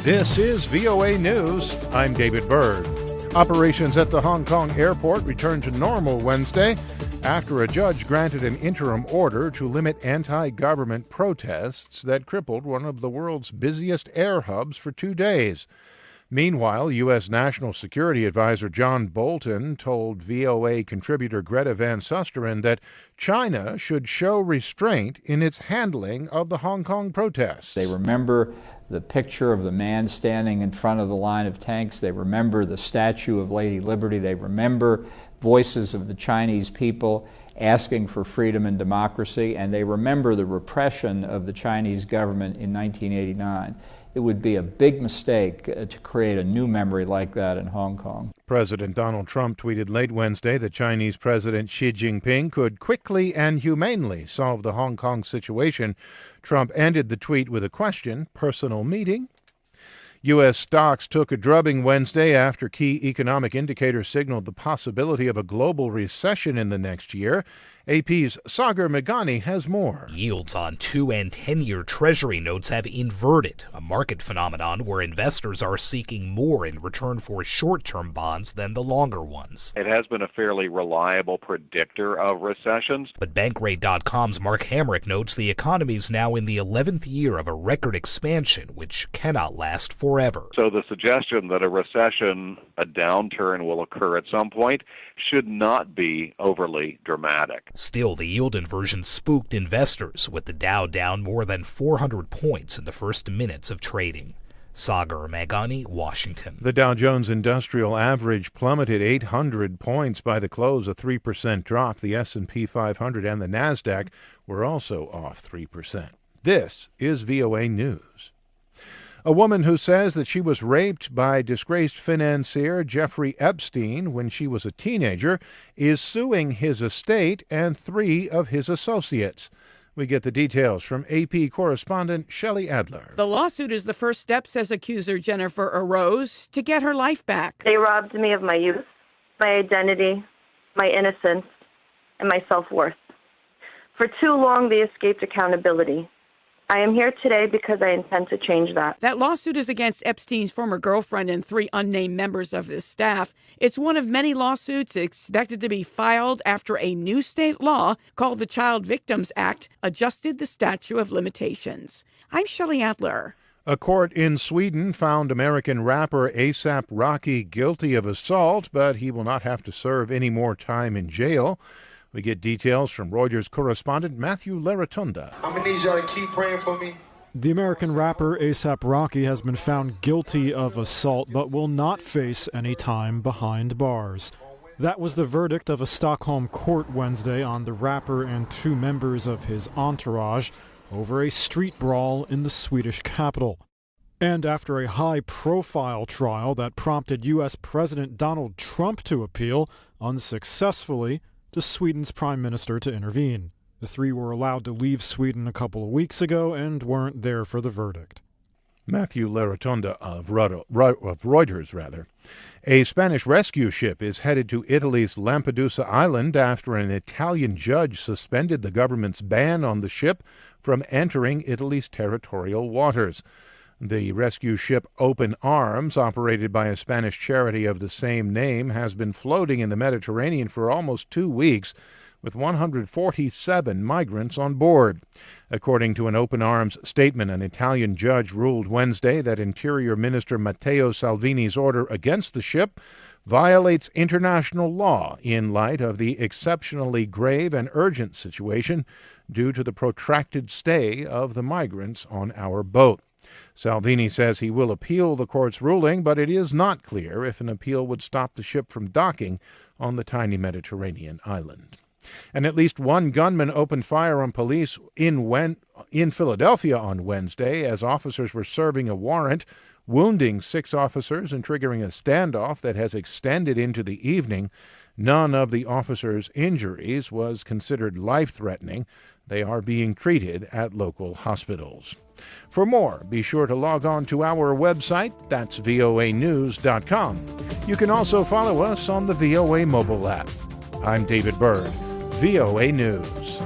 This is VOA News. I'm David Byrd. Operations at the Hong Kong airport returned to normal Wednesday after a judge granted an interim order to limit anti-government protests that crippled one of the world's busiest air hubs for 2 days. Meanwhile, U.S. National Security Advisor John Bolton told VOA contributor Greta Van Susteren that China should show restraint in its handling of the Hong Kong protests. They remember the picture of the man standing in front of the line of tanks. They remember the statue of Lady Liberty. They remember voices of the Chinese people asking for freedom and democracy. And they remember the repression of the Chinese government in 1989. It would be a big mistake to create a new memory like that in Hong Kong. President Donald Trump tweeted late Wednesday that Chinese President Xi Jinping could quickly and humanely solve the Hong Kong situation. Trump ended the tweet with a question: personal meeting? U.S. stocks took a drubbing Wednesday after key economic indicators signaled the possibility of a global recession in the next year. AP's Sagar Meghani has more. Yields on 2- and 10-year Treasury notes have inverted, a market phenomenon where investors are seeking more in return for short-term bonds than the longer ones. It has been a fairly reliable predictor of recessions. But Bankrate.com's Mark Hamrick notes the economy is now in the 11th year of a record expansion, which cannot last forever. So the suggestion that a recession, a downturn will occur at some point, should not be overly dramatic. Still, the yield inversion spooked investors, with the Dow down more than 400 points in the first minutes of trading. Sagar Meghani, Washington. The Dow Jones Industrial Average plummeted 800 points by the close, a 3% drop. The S&P 500 and the Nasdaq were also off 3%. This is VOA News. A woman who says that she was raped by disgraced financier Jeffrey Epstein when she was a teenager is suing his estate and 3 of his associates. We get the details from AP correspondent Shelley Adler. The lawsuit is the first step, says accuser Jennifer Arose, to get her life back. They robbed me of my youth, my identity, my innocence, and my self-worth. For too long, they escaped accountability. I am here today because I intend to change that. That lawsuit is against Epstein's former girlfriend and 3 unnamed members of his staff. It's one of many lawsuits expected to be filed after a new state law called the Child Victims Act adjusted the statute of limitations. I'm Shelley Adler. A court in Sweden found American rapper A$AP Rocky guilty of assault, but he will not have to serve any more time in jail. We get details from Reuters correspondent Matthew Larotonda. I'm going to need y'all to keep praying for me. The American rapper A$AP Rocky has been found guilty of assault but will not face any time behind bars. That was the verdict of a Stockholm court Wednesday on the rapper and 2 members of his entourage over a street brawl in the Swedish capital. And after a high-profile trial that prompted U.S. President Donald Trump to appeal, unsuccessfully, to Sweden's prime minister to intervene. The 3 were allowed to leave Sweden a couple of weeks ago and weren't there for the verdict. Matthew Larotonda of Reuters. A Spanish rescue ship is headed to Italy's Lampedusa Island after an Italian judge suspended the government's ban on the ship from entering Italy's territorial waters. The rescue ship Open Arms, operated by a Spanish charity of the same name, has been floating in the Mediterranean for almost 2 weeks, with 147 migrants on board. According to an Open Arms statement, an Italian judge ruled Wednesday that Interior Minister Matteo Salvini's order against the ship violates international law in light of the exceptionally grave and urgent situation due to the protracted stay of the migrants on our boat. Salvini says he will appeal the court's ruling, but it is not clear if an appeal would stop the ship from docking on the tiny Mediterranean island. And at least 1 gunman opened fire on police in Philadelphia on Wednesday as officers were serving a warrant, wounding 6 officers and triggering a standoff that has extended into the evening. None of the officers' injuries was considered life-threatening. They are being treated at local hospitals. For more, be sure to log on to our website. That's voanews.com. You can also follow us on the VOA mobile app. I'm David Byrd, VOA News.